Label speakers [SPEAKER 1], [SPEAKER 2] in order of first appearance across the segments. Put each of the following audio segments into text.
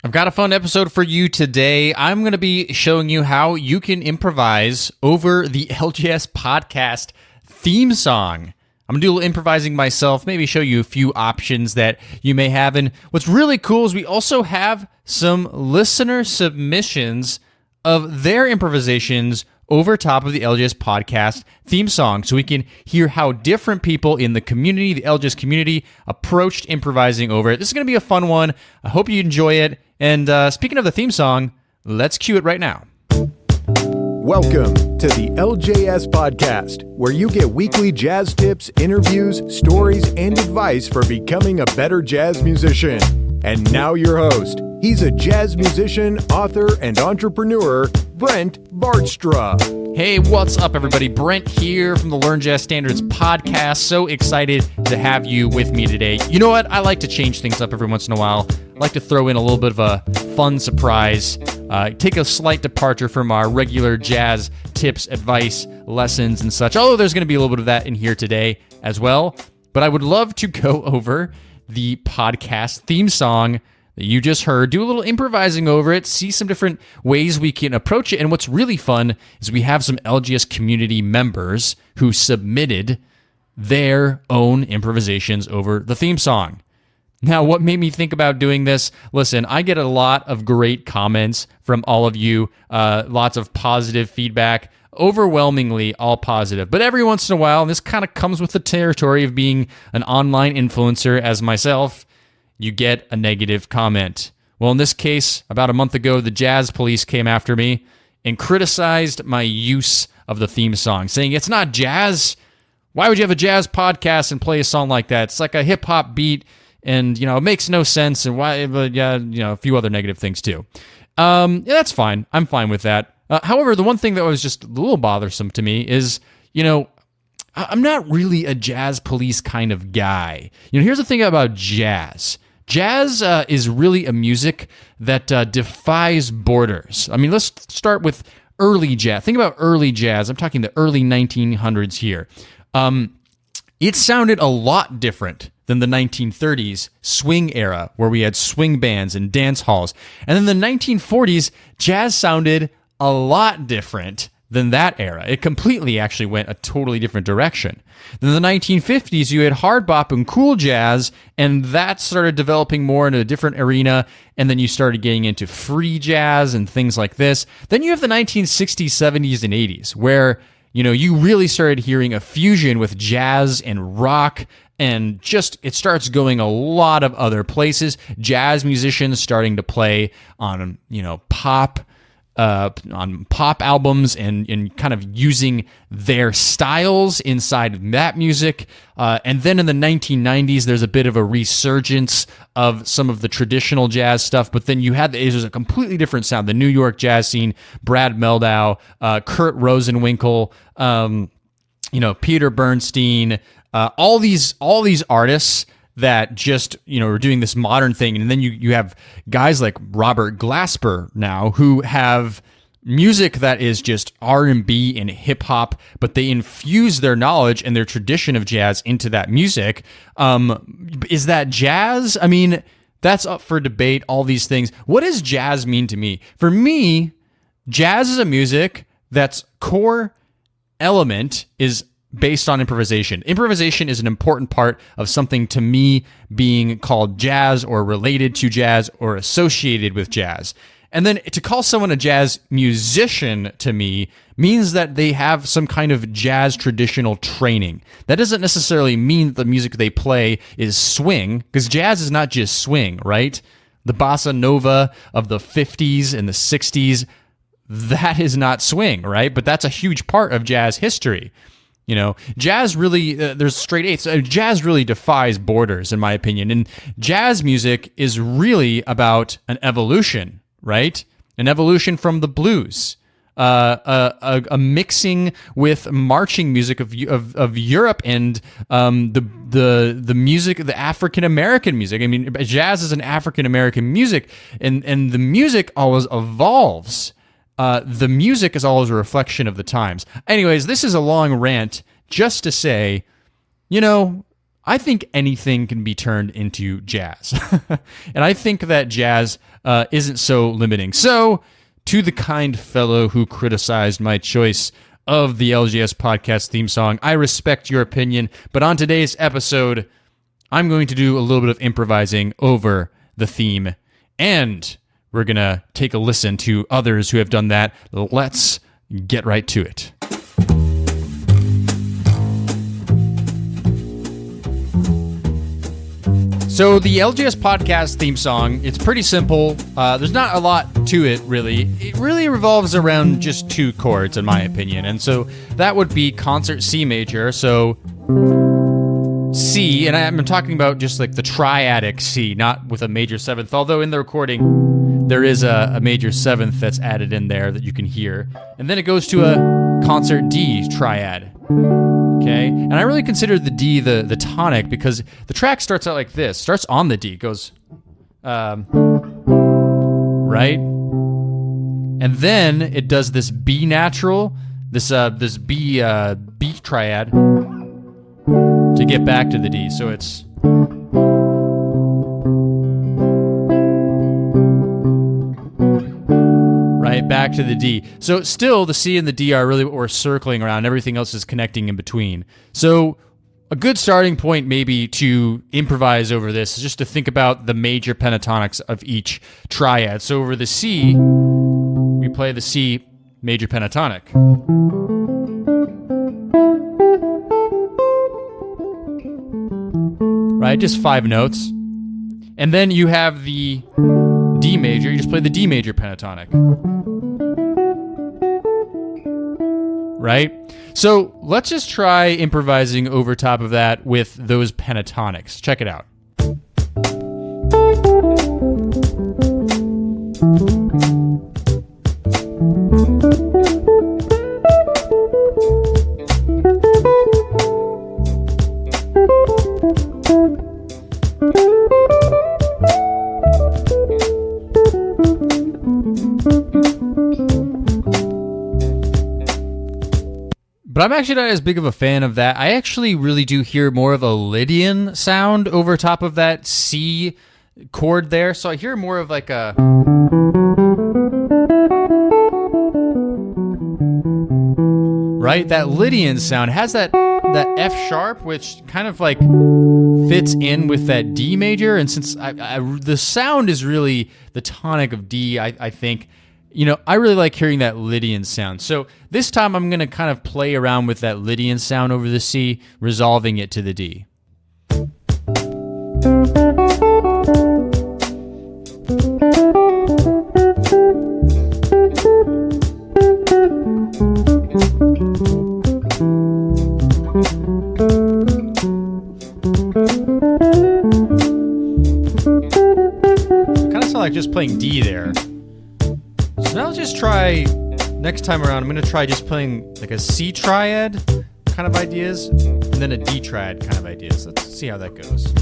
[SPEAKER 1] I've got a fun episode for you today. I'm going to be showing you how you can improvise over the LJS Podcast theme song. I'm going to do a little improvising myself, maybe show you a few options that you may have. And what's really cool is we also have some listener submissions of their improvisations over top of the LJS Podcast theme song, so we can hear how different people in the community, the LJS community, approached improvising over it. This is going to be a fun one. I hope you enjoy it. And speaking of the theme song, let's cue it right now.
[SPEAKER 2] Welcome to the LJS Podcast, where you get weekly jazz tips, interviews, stories, and advice for becoming a better jazz musician. And now your host. He's a jazz musician, author, and entrepreneur, Brent Bardstra.
[SPEAKER 1] Hey, what's up, everybody? Brent here from the Learn Jazz Standards podcast. So excited to have you with me today. You know what? I like to change things up every once in a while. I like to throw in a little bit of a fun surprise, take a slight departure from our regular jazz tips, advice, lessons, and such. Although there's going to be a little bit of that in here today as well. But I would love to go over the podcast theme song that you just heard, do a little improvising over it, see some different ways we can approach it. And what's really fun is we have some LJS community members who submitted their own improvisations over the theme song. Now, what made me think about doing this? Listen, I get a lot of great comments from all of you, lots of positive feedback, overwhelmingly all positive. But every once in a while, and this kind of comes with the territory of being an online influencer as myself, you get a negative comment. Well, in this case, about a month ago, the jazz police came after me and criticized my use of the theme song, saying it's not jazz. Why would you have a jazz podcast and play a song like that? It's like a hip hop beat, and it makes no sense. And why? But yeah, a few other negative things too. Yeah, that's fine. I'm fine with that. However, the one thing that was just a little bothersome to me is, I'm not really a jazz police kind of guy. Here's the thing about jazz. Jazz is really a music that defies borders. I mean, let's start with early jazz. Think about early jazz. I'm talking the early 1900s here. It sounded a lot different than the 1930s swing era, where we had swing bands and dance halls. And then the 1940s, jazz sounded a lot different than that era. It completely actually went a totally different direction. Then the 1950s, you had hard bop and cool jazz, and that started developing more into a different arena, and then you started getting into free jazz and things like this. Then you have the 1960s, 70s, and 80s, where you really started hearing a fusion with jazz and rock, and just it starts going a lot of other places. Jazz musicians starting to play on pop albums and kind of using their styles inside of that music. And then in the 1990s, there's a bit of a resurgence of some of the traditional jazz stuff, but then there's a completely different sound. The New York jazz scene, Brad Meldau, Kurt Rosenwinkel, Peter Bernstein, all these artists that just, are doing this modern thing. And then you have guys like Robert Glasper now who have music that is just R&B and hip hop, but they infuse their knowledge and their tradition of jazz into that music. Is that jazz? I mean, that's up for debate, all these things. What does jazz mean to me? For me, jazz is a music that's core element is based on improvisation. Improvisation is an important part of something to me being called jazz or related to jazz or associated with jazz. And then to call someone a jazz musician to me means that they have some kind of jazz traditional training. That doesn't necessarily mean that the music they play is swing, because jazz is not just swing, right? The bossa nova of the 50s and the 60s, that is not swing, right? But that's a huge part of jazz history. Jazz really, there's straight eighths. Jazz really defies borders, in my opinion. And jazz music is really about an evolution, right? An evolution from the blues, a mixing with marching music of Europe and the music, the African American music. I mean, jazz is an African American music, and the music always evolves. The music is always a reflection of the times. Anyways, this is a long rant just to say, I think anything can be turned into jazz. And I think that jazz isn't so limiting. So, to the kind fellow who criticized my choice of the LJS Podcast theme song, I respect your opinion, but on today's episode, I'm going to do a little bit of improvising over the theme, and we're going to take a listen to others who have done that. Let's get right to it. So the LJS Podcast theme song, it's pretty simple. There's not a lot to it, really. It really revolves around just two chords, in my opinion. And so that would be concert C major. So C, and I'm talking about just like the triadic C, not with a major seventh. Although in the recording, there is a major seventh that's added in there that you can hear. And then it goes to a concert D triad. Okay, and I really consider the D the tonic because the track starts out like this. Starts on the D, goes, right? And then it does this B natural, this B triad to get back to the D. So it's right back to the D. So still the C and the D are really what we're circling around. Everything else is connecting in between. So a good starting point maybe to improvise over this is just to think about the major pentatonics of each triad. So over the C, we play the C major pentatonic. Right, just 5 notes. And then you have the D major, you just play the D major pentatonic. Right? So let's just try improvising over top of that with those pentatonics. Check it out. But I'm actually not as big of a fan of that. I actually really do hear more of a Lydian sound over top of that C chord there. So I hear more of like a... Right? That Lydian sound has that F sharp, which kind of like fits in with that D major. And since the sound is really the tonic of D, I think... You know, I really like hearing that Lydian sound. So this time I'm going to kind of play around with that Lydian sound over the C, resolving it to the D. Kind of sound like just playing D there. So now let's just try, next time around, I'm going to try just playing like a C triad kind of ideas, and then a D triad kind of ideas. Let's see how that goes.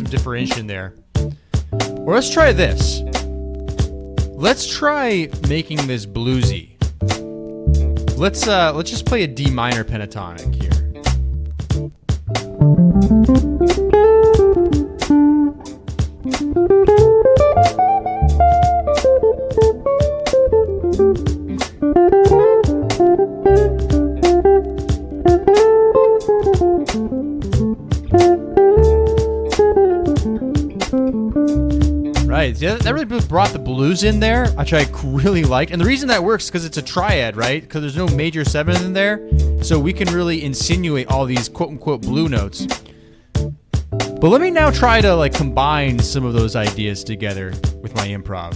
[SPEAKER 1] Differentiation there. Or let's try this. Let's try making this bluesy. Let's just play a D minor pentatonic here. Right, that really brought the blues in there, which I really liked. And the reason that works is because it's a triad, right? Because there's no major seventh in there. So we can really insinuate all these quote-unquote blue notes. But let me now try to like combine some of those ideas together with my improv.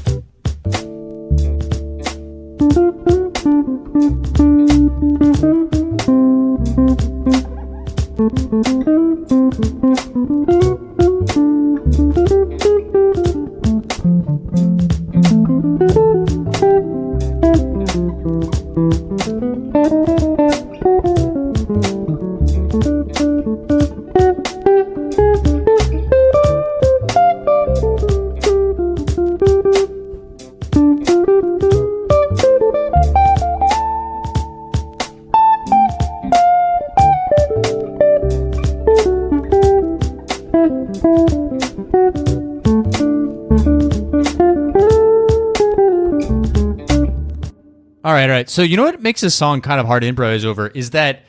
[SPEAKER 1] All right. So you know what makes this song kind of hard to improvise over is that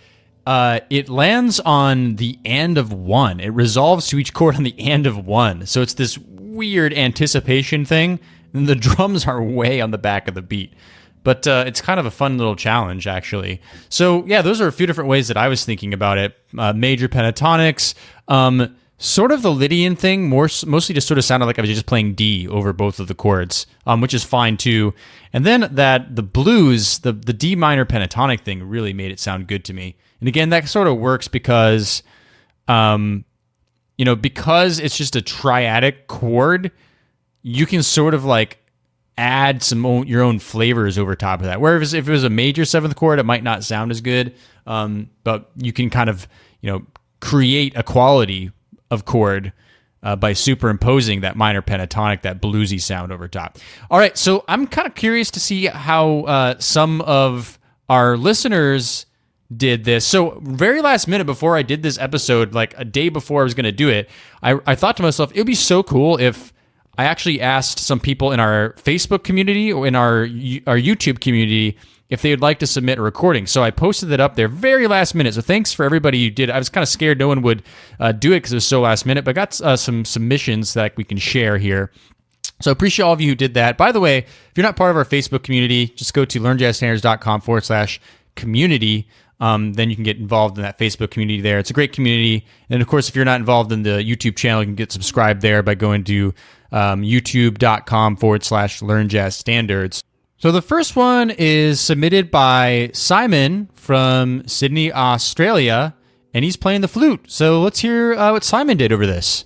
[SPEAKER 1] it lands on the and of one. It resolves to each chord on the and of one. So it's this weird anticipation thing, and the drums are way on the back of the beat. But it's kind of a fun little challenge, actually. So yeah, those are a few different ways that I was thinking about it. Major pentatonics, sort of the Lydian thing, mostly just sort of sounded like I was just playing D over both of the chords, which is fine too. And then the blues, the D minor pentatonic thing really made it sound good to me. And again, that sort of works because, because it's just a triadic chord, you can sort of like add your own flavors over top of that. Whereas if it was a major seventh chord, it might not sound as good, but you can kind of, create a quality of chord by superimposing that minor pentatonic, that bluesy sound over top. All right, so I'm kind of curious to see how some of our listeners did this. So very last minute before I did this episode, like a day before I was going to do it, I thought to myself, it would be so cool if I actually asked some people in our Facebook community or in our YouTube community if they would like to submit a recording. So I posted it up there very last minute. So thanks for everybody who did. I was kind of scared no one would do it because it was so last minute, but I got some submissions that we can share here. So I appreciate all of you who did that. By the way, if you're not part of our Facebook community, just go to learnjazzstandards.com/community. Then you can get involved in that Facebook community there. It's a great community. And of course, if you're not involved in the YouTube channel, you can get subscribed there by going to youtube.com/learnjazzstandards. So the first one is submitted by Simon from Sydney, Australia, and he's playing the flute. So let's hear what Simon did over this.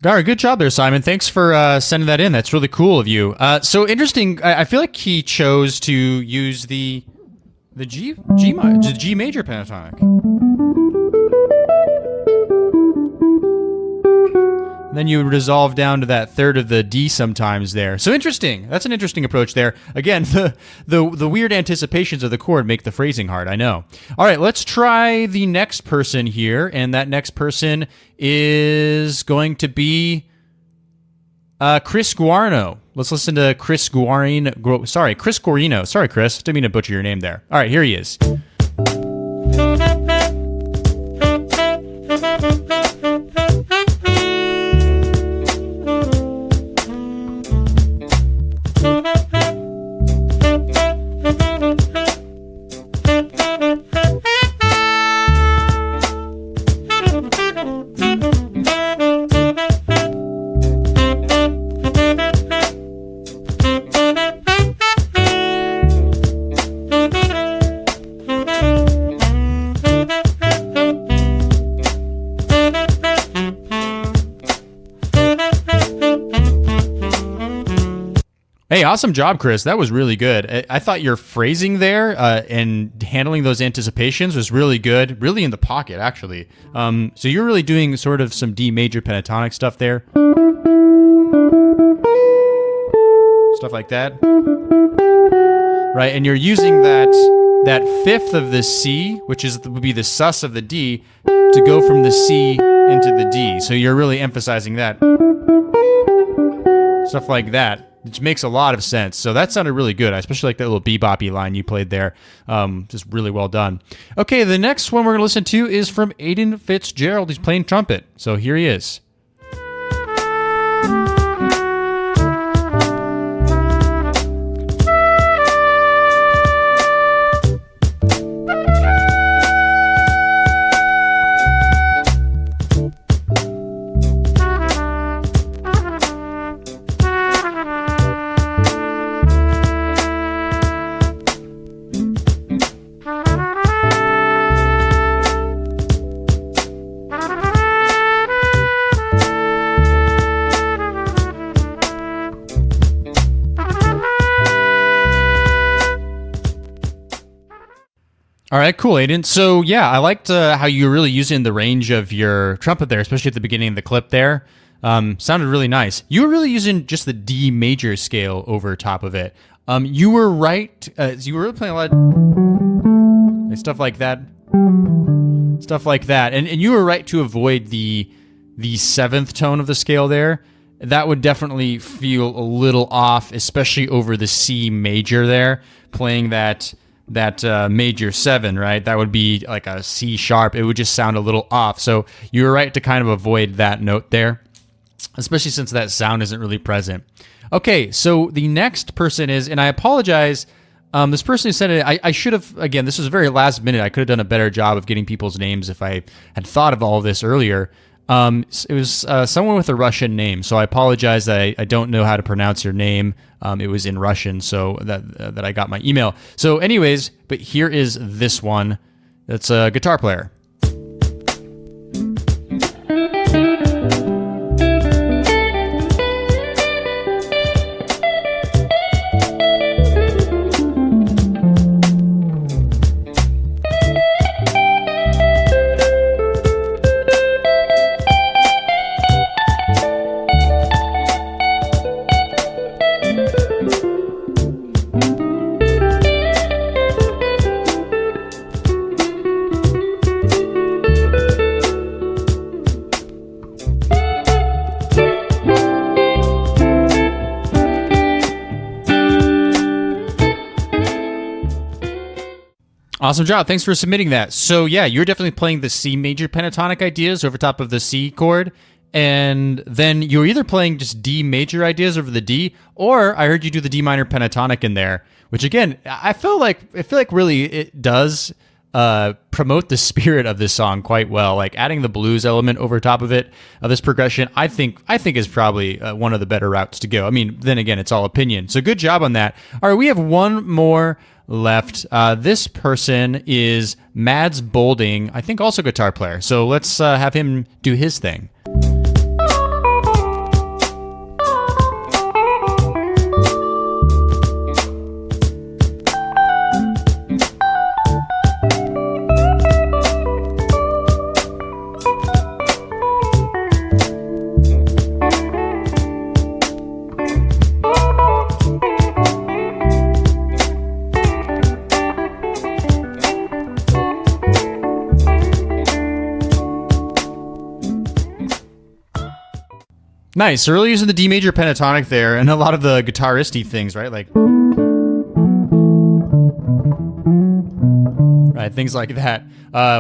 [SPEAKER 1] All right, good job there, Simon. Thanks for sending that in. That's really cool of you. So interesting. I feel like he chose to use the G major pentatonic. And then you resolve down to that third of the D sometimes there. So interesting. That's an interesting approach there. Again, the weird anticipations of the chord make the phrasing hard, I know. All right, let's try the next person here. And that next person is going to be Chris Guarino. Let's listen to Chris Guarino. Chris Guarino. Sorry, Chris. Didn't mean to butcher your name there. All right, here he is. Hey, awesome job, Chris. That was really good. I thought your phrasing there and handling those anticipations was really good, really in the pocket, actually. So you're really doing sort of some D major pentatonic stuff there. Stuff like that. Right, and you're using that fifth of the C, which would be the sus of the D, to go from the C into the D. So you're really emphasizing that. Stuff like that. which makes a lot of sense. So that sounded really good. I especially like that little beboppy line you played there. Just really well done. Okay, the next one we're going to listen to is from Aiden Fitzgerald. He's playing trumpet. So here he is. All right, cool, Aiden. So yeah, I liked how you were really using the range of your trumpet there, especially at the beginning of the clip there. Sounded really nice. You were really using just the D major scale over top of it. You were right. You were really playing a lot of stuff like that. And you were right to avoid the seventh tone of the scale there. That would definitely feel a little off, especially over the C major there, playing that major 7, right? That would be like a C sharp. It would just sound a little off. So you were right to kind of avoid that note there, especially since that sound isn't really present. Okay, so the next person is, and I apologize, this person who said it, I should have, again, this was very last minute. I could have done a better job of getting people's names if I had thought of all of this earlier. It was someone with a Russian name, so I apologize that I don't know how to pronounce your name. It was in Russian, so that I got my email. So anyways, but here is this one. That's a guitar player. Awesome job. Thanks for submitting that. So yeah, you're definitely playing the C major pentatonic ideas over top of the C chord. And then you're either playing just D major ideas over the D, or I heard you do the D minor pentatonic in there, which again, I feel like really it does promote the spirit of this song quite well. Like adding the blues element over top of it, of this progression, I think is probably one of the better routes to go. I mean, then again, it's all opinion. So good job on that. All right, we have one more left. This person is Mads Bolding, I think also guitar player. So let's have him do his thing. Nice. So really using the D major pentatonic there and a lot of the guitaristy things, right? Like, right, things like that,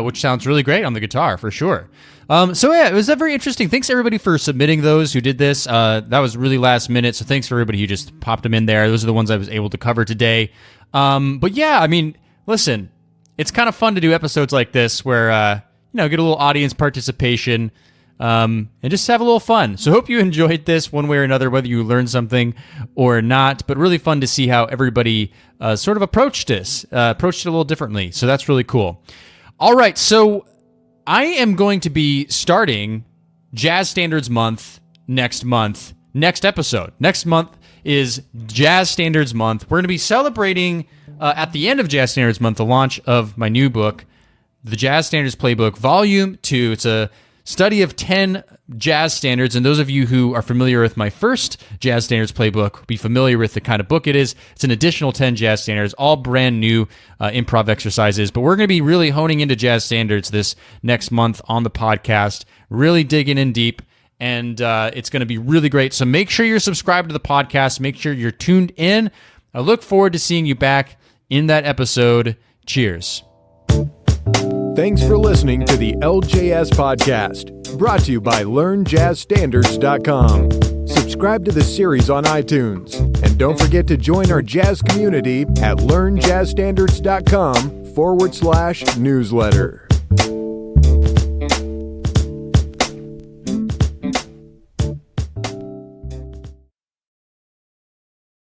[SPEAKER 1] which sounds really great on the guitar for sure. So yeah, it was very interesting. Thanks everybody for submitting those who did this. That was really last minute. So thanks for everybody who just popped them in there. Those are the ones I was able to cover today. But yeah, I mean, listen, it's kind of fun to do episodes like this where, get a little audience participation. And just have a little fun. So hope you enjoyed this one way or another, whether you learned something or not, but really fun to see how everybody sort of approached it a little differently. So that's really cool. All right, so I am going to be starting Jazz Standards Month next episode. Next month is Jazz Standards Month. We're going to be celebrating at the end of Jazz Standards Month the launch of my new book, The Jazz Standards Playbook, Volume 2. It's a study of 10 jazz standards, and those of you who are familiar with my first Jazz Standards Playbook will be familiar with the kind of book it is. It's an additional 10 jazz standards, all brand new improv exercises, but we're going to be really honing into jazz standards this next month on the podcast, really digging in deep and it's going to be really great. So make sure you're subscribed to the podcast. Make sure you're tuned in. I look forward to seeing you back in that episode. Cheers.
[SPEAKER 2] Thanks for listening to the LJS Podcast, brought to you by LearnJazzStandards.com. Subscribe to the series on iTunes, and don't forget to join our jazz community at LearnJazzStandards.com/newsletter.